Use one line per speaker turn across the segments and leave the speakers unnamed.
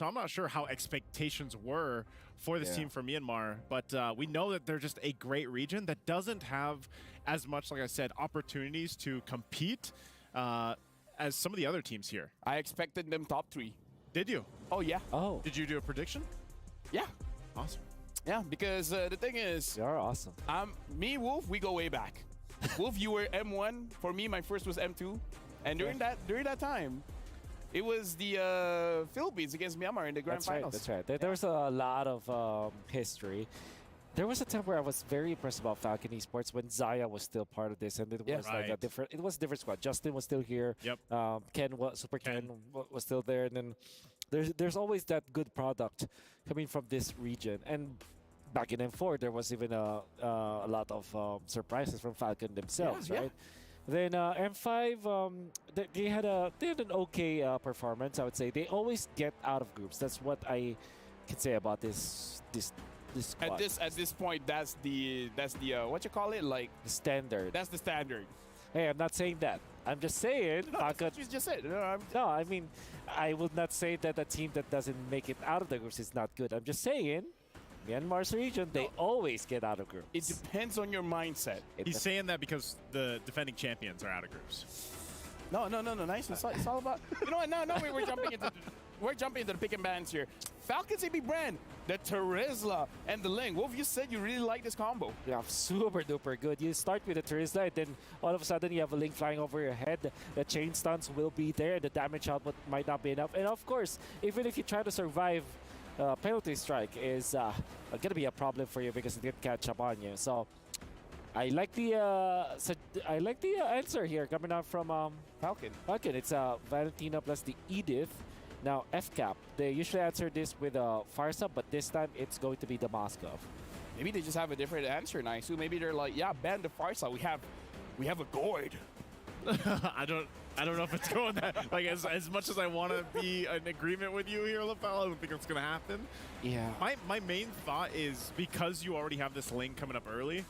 So I'm not sure how expectations were for this team from Myanmar, but we know that they're just a great region that doesn't have as much, like I said, opportunities to compete as some of the other teams here.
I expected them top 3.
Did you?
Oh, yeah.
Oh.
Did you do a prediction?
Yeah.
Awesome.
Yeah, because the thing is,
You're awesome.
me, Wolf, we go way back. Wolf, you were M1. For me, my first was M2. And during that time, it was the Philippines against Myanmar in the grand finals.
That's right. There was a lot of history. There was a time where I was very impressed about Falcon Esports when Zaya was still part of this, and it was like a different. It was a different squad. Justin was still here.
Yep.
Super Ken was still there, and then there's always that good product coming from this region. And back in M4, there was even a lot of surprises from Falcon themselves, right? Yeah. Then M5, they had an okay performance, I would say. They always get out of groups. That's what I can say about this squad.
At this point, that's the what you call it, like
the standard.
That's the standard.
Hey, I'm not saying that. I'm just saying.
No, that's what you just said.
No, I mean, I would not say that a team that doesn't make it out of the groups is not good. I'm just saying, Myanmar's region, they always get out of groups.
It depends on your mindset.
He's saying that because the defending champions are out of groups.
No. Nice. It's all about. You know what? No. We're jumping into the pick and bans here. Falcons APBren, the Terizla, and the Ling. Wolf, you said you really like this combo.
Yeah, super duper good. You start with the Terizla, and then all of a sudden you have a Ling flying over your head. The chain stuns will be there. The damage output might not be enough. And of course, even if you try to survive, penalty strike is going to be a problem for you because it can catch up on you. So I like the answer here coming out from
Falcon.
It's Valentina plus the Edith. Now FCAP, they usually answer this with Farsa, but this time it's going to be the Moskov.
Maybe they just have a different answer, Naisu. Maybe they're like, yeah, ban the Farsa. We have a Gourd.
I don't know if it's going that like as much as I want to be in agreement with you here, LaFell. I don't think it's going to happen.
Yeah.
My main thought is because you already have this Ling coming up early,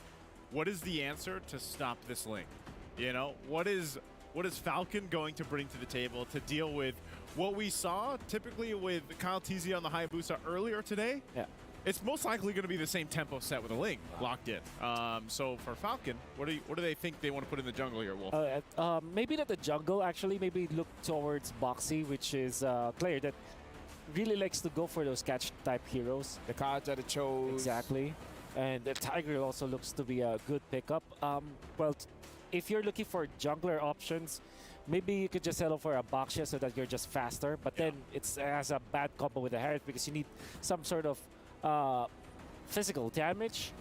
what is the answer to stop this Ling? You know, what is Falcon going to bring to the table to deal with what we saw typically with Kyle TZ on the Hayabusa earlier today?
Yeah.
It's most likely going to be the same tempo set with a Ling locked in. So for Falcon, what do they think they want to put in the jungle here, Wolf?
Maybe not the jungle, actually. Maybe look towards Boxy, which is a player that really likes to go for those catch-type heroes.
The Kaja, the Chose.
Exactly. And the Tiger also looks to be a good pickup. Well, if you're looking for jungler options, maybe you could just settle for a Baxia so that you're just faster. But then it has a bad combo with the Harriet because you need some sort of physical damage.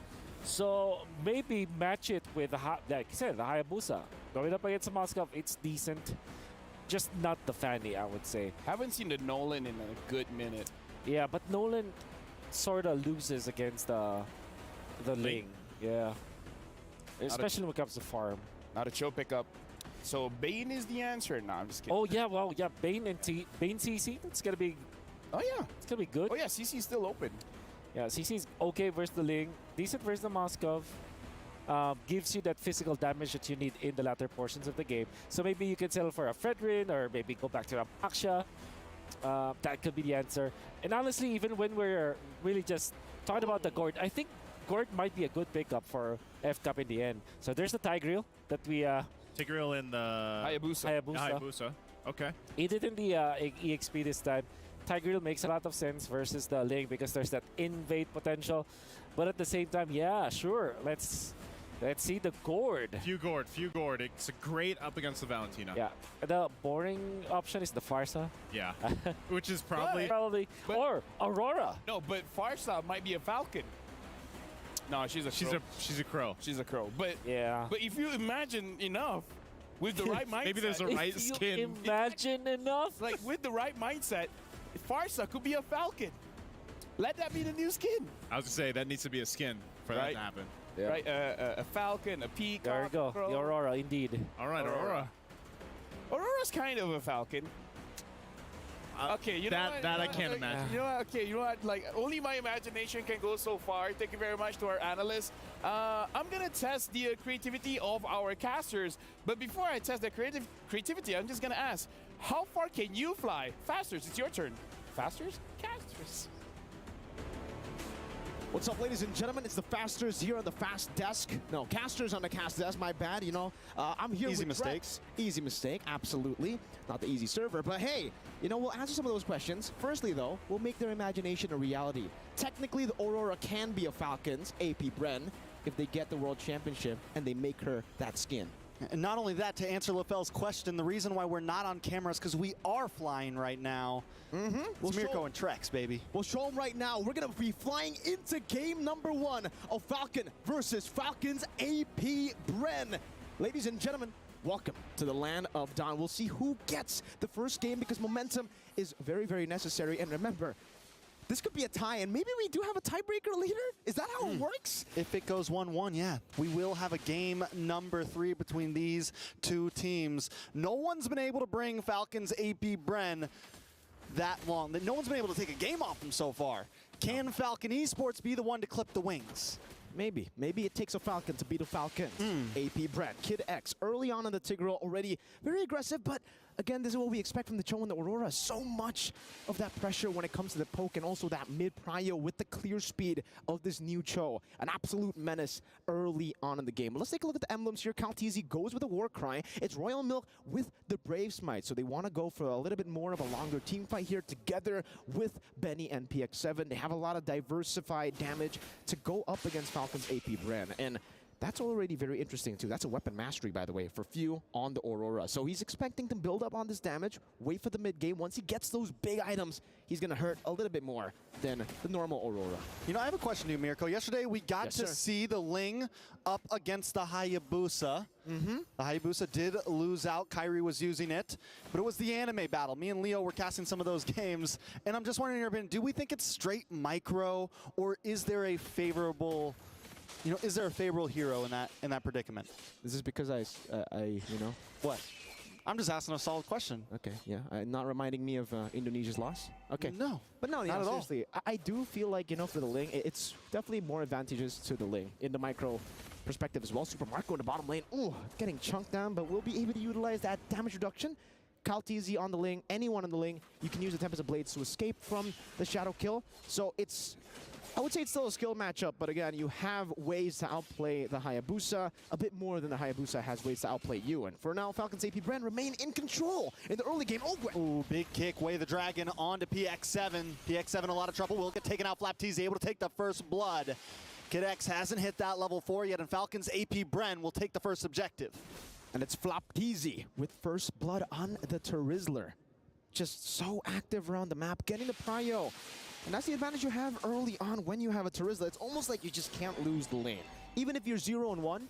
So maybe match it with, like I said, the Hayabusa. Going up against the Moskov, it's decent. Just not the Fanny, I would say.
Haven't seen the Nolan in a good minute.
Yeah, but Nolan sort of loses against the Ling. Yeah. Especially when it comes to farm.
Not a chill pickup. So Bane is the answer. No, I'm just kidding.
Oh yeah, well yeah, Bane CC. It's gonna be.
Oh yeah,
it's gonna be good.
Oh yeah, CC is still open.
Yeah, CC is okay versus the Ling. Decent versus the Moskov. Gives you that physical damage that you need in the latter portions of the game. So maybe you can settle for a Fredrin or maybe go back to a Aksha. That could be the answer. And honestly, even when we're really just talking about the Gord, I think Gord might be a good pickup for F-Cup in the end. So there's the Tigreal that we...
Tigreal in the... Hayabusa. Okay.
He did in the EXP this time. Tigreal makes a lot of sense versus the Ling because there's that invade potential. But at the same time, yeah, sure. Let's see the Gord.
Few Gord. It's a great up against the Valentina.
Yeah. The boring option is the Farsa.
Yeah. Which is probably...
Or Aurora.
No, but Farsa might be a Falcon. No, she's a crow.
She's a crow.
But if you imagine enough with the right mindset,
maybe there's a right skin.
Imagine enough,
like with the right mindset, Farsa could be a Falcon. Let that be the new skin.
I was gonna say that needs to be a skin for that to happen.
Yeah. Right, a Falcon, a Peacock.
There you go, the Aurora, indeed.
All right, Aurora.
Aurora's kind of a Falcon. Okay, you know what?
I can't imagine.
You know what? Okay, you know what? Like, only my imagination can go so far. Thank you very much to our analysts. I'm gonna test the creativity of our casters, but before I test the creativity, I'm just gonna ask, how far can you fly? Fasters, it's your turn. Fasters? Casters.
What's up, ladies and gentlemen? It's the Fasters here on the Fast Desk. No, Casters on the Cast Desk, my bad. You know, I'm here
Easy
with
mistakes.
Easy mistake, absolutely. Not the easy server, but hey, you know, we'll answer some of those questions. Firstly, though, we'll make their imagination a reality. Technically, the Aurora can be a Falcons, APBren, if they get the World Championship and they make her that skin.
And not only that, to answer LaFell's question, the reason why we're not on camera is because we are flying right now. It's Mirko and Trex, baby.
We'll show them right now. We're going to be flying into game number 1 of Falcon versus Falcons APBren. Ladies and gentlemen, welcome to the land of Dawn. We'll see who gets the first game because momentum is very, very necessary. And remember, this could be a tie, and maybe we do have a tiebreaker later? Is that how it works?
If it goes 1-1, yeah. We will have a game number 3 between these two teams. No one's been able to bring Falcons APBren that long. No one's been able to take a game off them so far. Can Falcon Esports be the one to clip the wings?
Maybe. Maybe it takes a Falcon to beat a Falcon. APBren, Kid X, early on in the Tigreal, already very aggressive, but again, this is what we expect from the Cho and the Aurora. So much of that pressure when it comes to the poke and also that mid-prio with the clear speed of this new Cho. An absolute menace early on in the game. Let's take a look at the emblems here. Kaltizi goes with a War Cry. It's Royal Milk with the Brave Smite. So they want to go for a little bit more of a longer team fight here together with Benny and PX7. They have a lot of diversified damage to go up against Falcons APBren. And that's already very interesting, too. That's a weapon mastery, by the way, for Few on the Aurora. So he's expecting to build up on this damage, wait for the mid-game. Once he gets those big items, he's going to hurt a little bit more than the normal Aurora.
You know, I have a question to you, Mirko. Yesterday, we got to see the Ling up against the Hayabusa. The Hayabusa did lose out. Kyrie was using it, but it was the anime battle. Me and Leo were casting some of those games, and I'm just wondering, in your opinion, do we think it's straight micro, or is there a favorable... You know, is there a favorable hero in that predicament?
This is because I you know...
What? I'm just asking a solid question.
Okay, yeah. Not reminding me of Indonesia's loss? Okay.
No.
But no, yeah,
not at all.
seriously. I do feel like, you know, for the Ling, it's definitely more advantageous to the Ling in the micro perspective as well. Super Marco in the bottom lane. Ooh, getting chunked down, but we'll be able to utilize that damage reduction. Kaltizi on the Ling, anyone on the Ling, you can use the Tempest of Blades to escape from the Shadow Kill. So it's... I would say it's still a skill matchup, but again, you have ways to outplay the Hayabusa, a bit more than the Hayabusa has ways to outplay you. And for now, Falcons APBren remain in control in the early game.
Ooh, big kick, Way the Dragon onto PX7. PX7 in a lot of trouble, will get taken out. FlapTZ able to take the first blood. Kid X hasn't hit that level 4 yet, and Falcons APBren will take the first objective.
And it's FlapTZ with first blood on the Terizler. Just so active around the map, getting the prio. And that's the advantage you have early on when you have a Terizla. It's almost like you just can't lose the lane. Even if you're 0-1,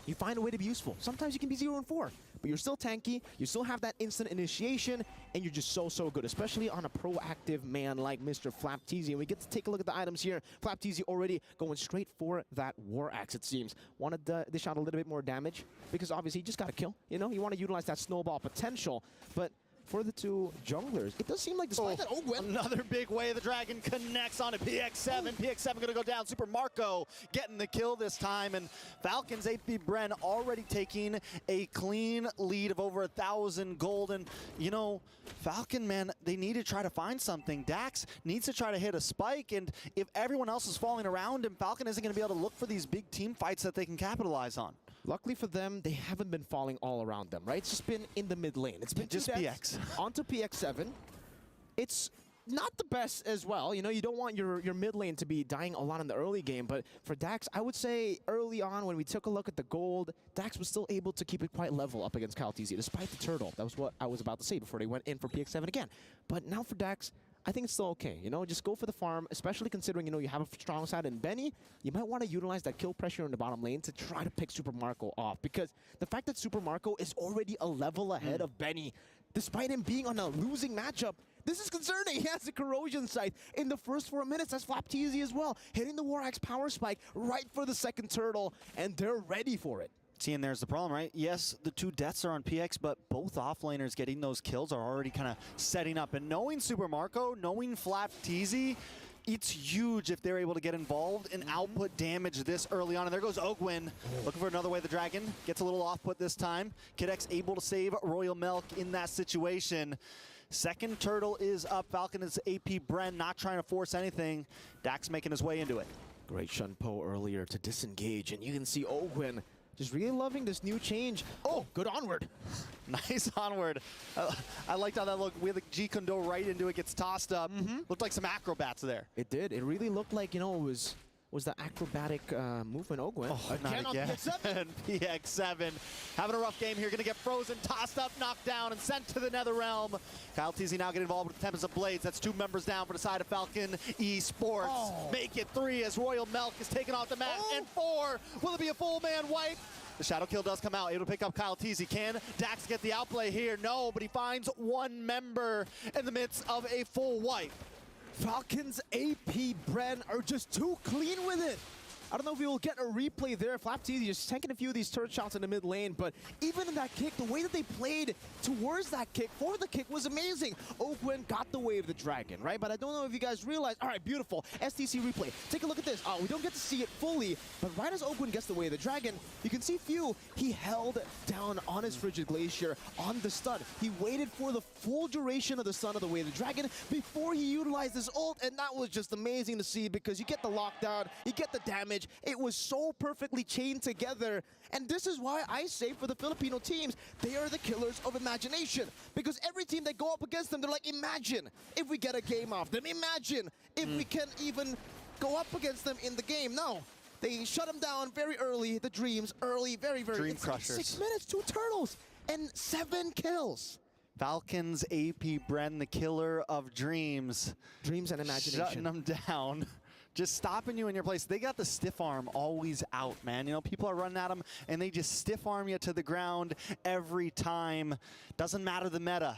you find a way to be useful. Sometimes you can be 0-4, but you're still tanky, you still have that instant initiation, and you're just so good, especially on a proactive man like Mr. FlapTZ. And we get to take a look at the items here. FlapTZ already going straight for that War Axe, it seems. Wanted to dish out a little bit more damage, because obviously you just got to kill. You know, you want to utilize that snowball potential, but for the two junglers, it does seem like despite that
another big Way the Dragon connects onto PX7. PX7 going to go down. Super Marco getting the kill this time, and Falcons APBren already taking a clean lead of over 1,000 gold. And you know, Falcon, man, they need to try to find something. Dax needs to try to hit a spike, and if everyone else is falling around him, Falcon isn't going to be able to look for these big team fights that they can capitalize on.
Luckily for them, they haven't been falling all around them, right? It's just been in the mid lane. It's been
just PX.
Onto PX7. It's not the best as well. You know, you don't want your mid lane to be dying a lot in the early game, but for Dax, I would say early on when we took a look at the gold, Dax was still able to keep it quite level up against KalTZ, despite the turtle. That was what I was about to say before they went in for PX7 again. But now for Dax, I think it's still okay. You know, just go for the farm, especially considering, you know, you have a strong side in Benny. You might want to utilize that kill pressure in the bottom lane to try to pick Super Marco off, because the fact that Super Marco is already a level ahead of Benny, despite him being on a losing matchup, this is concerning. He has a corrosion scythe in the first 4 minutes. That's FlapTZ as well, hitting the War Axe power spike right for the second turtle, and they're ready for it.
See, and there's the problem, right? Yes, the two deaths are on PX, but both offlaners getting those kills are already kind of setting up. And knowing Super Marco, knowing FlapTZ, it's huge if they're able to get involved and output damage this early on. And there goes Ogwin, looking for another Way the Dragon. Gets a little off-put this time. Kid X able to save Royal Milk in that situation. Second turtle is up. Falcon is APBren, not trying to force anything. Dax making his way into it.
Great Shunpo earlier to disengage, and you can see Ogwen just really loving this new change. Oh, good onward.
Nice onward. I liked how that looked. We had the G Kondo right into it, gets tossed up. Looked like some acrobats there.
It did. It really looked like, you know, it was the acrobatic movement Ogwen.
Again on PX7. PX7 having a rough game here. Going to get frozen, tossed up, knocked down, and sent to the Nether Realm. Kyle TZ now getting involved with Tempest of Blades. That's 2 members down for the side of Falcon Esports. Make it 3 as Royal Milk is taken off the map. And 4. Will it be a full man wipe? The shadow kill does come out, able to pick up Kyle TZ. Can Dax get the outplay here? No, but he finds 1 member in the midst of a full wipe.
Falcons APBren are just too clean with it. I don't know if we will get a replay there. FlapTZ just tanking a few of these turret shots in the mid lane, but even in that kick, the way that they played towards that kick, for the kick, was amazing. Ogwen got the way of the dragon, right? But I don't know if you guys realize, all right, beautiful, STC replay. Take a look at this. We don't get to see it fully, but right as Ogwen gets the way of the dragon, you can see Few, he held down on his Frigid Glacier on the stun. He waited for the full duration of the stun of the way of the dragon before he utilized his ult, and that was just amazing to see because you get the lockdown, you get the damage. It was so perfectly chained together. And this is why I say for the Filipino teams, they are the killers of imagination. Because every team that go up against them, they're like, imagine if we get a game off them. Imagine if we can even go up against them in the game. No, they shut them down very early. The Dreams early, very, very.
Dream
it's like
Crushers.
6 minutes, 2 turtles, and 7 kills.
Falcons APBren, the killer of dreams.
Dreams and imagination.
Shutting them down. Just stopping you in your place. They got the stiff arm always out, man. You know, people are running at them, and they just stiff arm you to the ground every time. Doesn't matter the meta.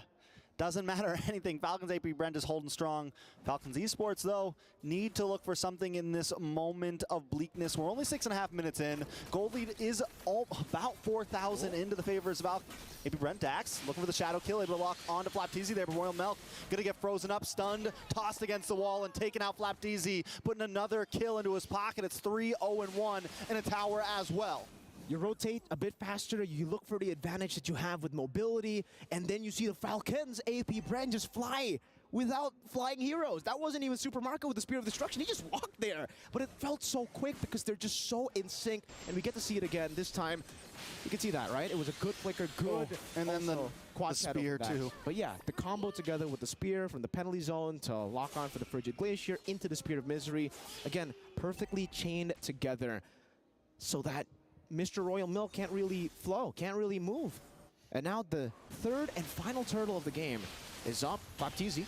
Doesn't matter anything. Falcons APBren just holding strong. Falcons Esports, though, need to look for something in this moment of bleakness. We're only 6.5 minutes in. Gold lead is about 4,000 into the favors of APBren. Dax looking for the shadow kill, able to lock onto FlapTZ there, but Royal Milk gonna get frozen up, stunned, tossed against the wall, and taking out FlapTZ, putting another kill into his pocket. It's 3-0-1 in a tower as well.
You rotate a bit faster, you look for the advantage that you have with mobility, and then you see the Falcons APBren just fly without flying heroes. That wasn't even Super Marco with the Spear of Destruction. He just walked there, but it felt so quick because they're just so in sync, and we get to see it again this time. You can see that, right? It was a good flicker, good,
and then the
quad
spear too.
But yeah, the combo together with the spear from the penalty zone to lock on for the Frigid Glacier into the Spear of Misery. Again, perfectly chained together so that Mr. Royal Milk can't really flow, can't really move. And now the 3rd and final turtle of the game is up. FlapTZ.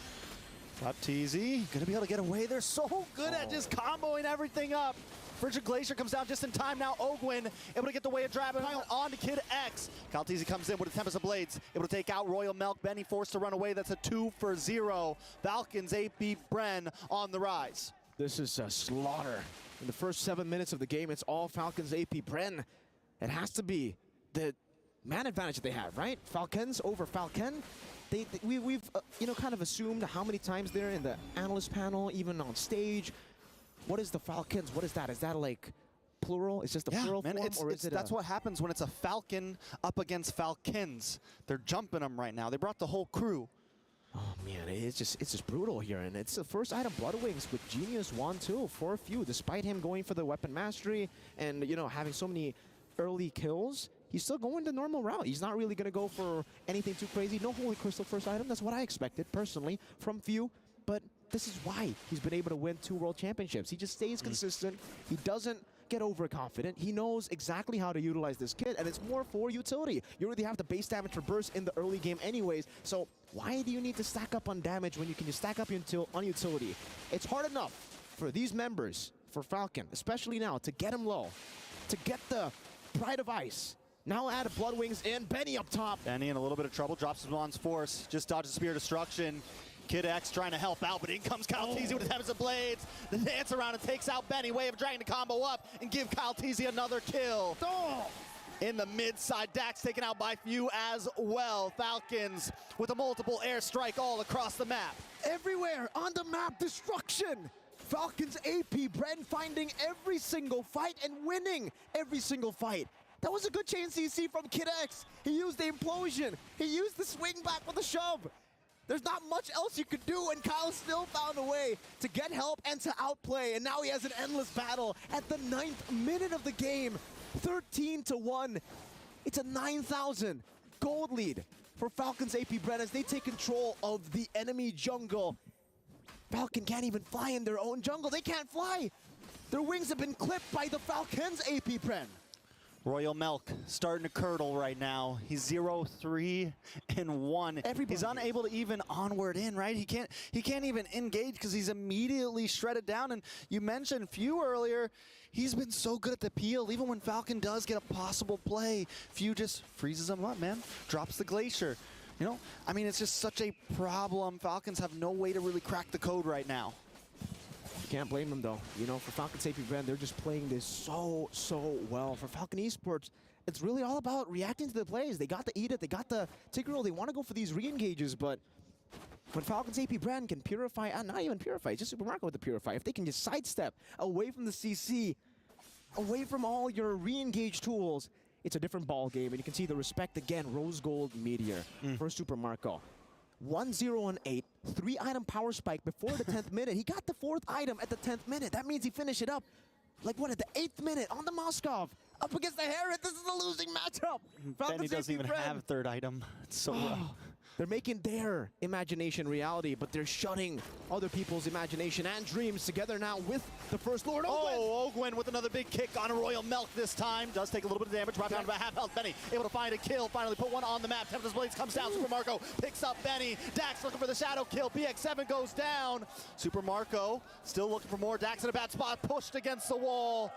FlapTZ gonna be able to get away. They're so good at just comboing everything up. Frigid Glacier comes down just in time now. Ogwen able to get the way of Dragon on to Kid X. Kyle TZ comes in with a Tempest of Blades, able to take out Royal Milk. Benny forced to run away. That's a 2-for-0. Falcons APBren on the rise.
This is a slaughter. In the first 7 minutes of the game, it's all Falcons APBren. It has to be the man advantage that they have, right? Falcons over Falcon. We've you know, kind of assumed how many times they're in the analyst panel, even on stage. What is the Falcons? What is that? Is that like plural? Is just a plural
man,
form? Or is it
that's what happens when it's a Falcon up against Falcons. They're jumping them right now. They brought the whole crew.
Oh man, it's just brutal here, and it's the first item Blood Wings with Genius 1-2 for Few. Despite him going for the weapon mastery and, you know, having so many early kills, he's still going the normal route. He's not really going to go for anything too crazy. No Holy Crystal first item. That's what I expected personally from Few, but this is why he's been able to win 2 World Championships. He just stays consistent. He doesn't get overconfident. He knows exactly how to utilize this kit, and it's more for utility. You already have the base damage for burst in the early game anyways, so why do you need to stack up on damage when you can just stack up on utility? It's hard enough for these members, for Falcon, especially now, to get him low, to get the Pride of Ice. Now add Blood Wings in, Benny up top.
Benny in a little bit of trouble, drops his On's Force, just dodges Spear of Destruction. Kid X trying to help out, but in comes Kyle TZ with his Tempest of Blades. The dance around and takes out Benny. Way of Dragon to combo up and give Kyle TZ another kill. In the mid side, Dax taken out by Few as well. Falcons with a multiple airstrike all across the map.
Everywhere on the map, destruction. Falcons APBren finding every single fight and winning every single fight. That was a good chain CC from Kid X. He used the implosion. He used the swing back with the shove. There's not much else you could do, and Kyle still found a way to get help and to outplay, and now he has an endless battle at the 9th minute of the game. 13-1. It's a 9,000 gold lead for Falcons APBren as they take control of the enemy jungle. Falcon can't even fly in their own jungle. They can't fly. Their wings have been clipped by the Falcons APBren.
Royal Milk starting to curdle right now. He's 0-3-1. He's unable to even onward in, right? He can't even engage because he's immediately shredded down. And you mentioned Few earlier. He's been so good at the peel. Even when Falcon does get a possible play, Few just freezes him up, man. Drops the glacier. You know, I mean, it's just such a problem. Falcons have no way to really crack the code right now.
Can't blame them though. You know, for Falcons APBren, they're just playing this so well. For Falcon Esports, it's really all about reacting to the plays. They got the Edith, they got the Tigreal, they want to go for these re-engages, but when Falcons APBren can purify, not even purify, just Super Marco with the purify, if they can just sidestep away from the CC, away from all your re-engage tools, it's a different ball game, and you can see the respect again. Rose Gold Meteor for Super Marco. 1-0-8, 3-item power spike before the 10th minute. He got the 4th item at the 10th minute. That means he finished it up, like what, at the 8th minute on the Moskov. Up against the Herod, this is a losing matchup.
Benny doesn't even have a 3rd item. It's so rough.
They're making their imagination reality, but they're shutting other people's imagination and dreams together now with the First Lord.
Oh, Ogwin with another big kick on a Royal Milk this time. Does take a little bit of damage, right down to about half health. Benny able to find a kill, finally put one on the map. Tempest Blades comes down, Super Marco picks up Benny. Dax looking for the shadow kill, PX7 goes down. Super Marco still looking for more. Dax in a bad spot, pushed against the wall.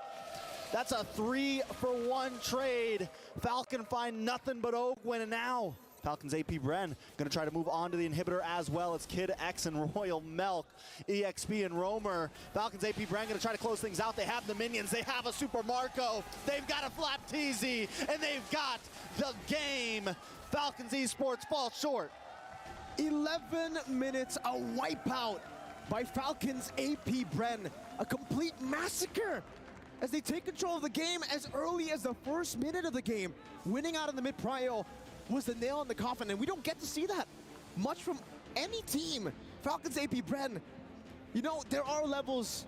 That's a 3-for-1 trade. Falcon find nothing but Ogwin, and now Falcons APBren gonna try to move on to the inhibitor as well. It's Kid X and Royal Milk, EXP and Roamer. Falcons APBren gonna try to close things out. They have the minions, they have a Super Marco, they've got a Flap TZ, and they've got the game. Falcons Esports fall short.
11 minutes, a wipeout by Falcons APBren. A complete massacre as they take control of the game as early as the 1st minute of the game. Winning out in the mid-prio was the nail in the coffin, and we don't get to see that much from any team. Falcons APBren, you know, there are levels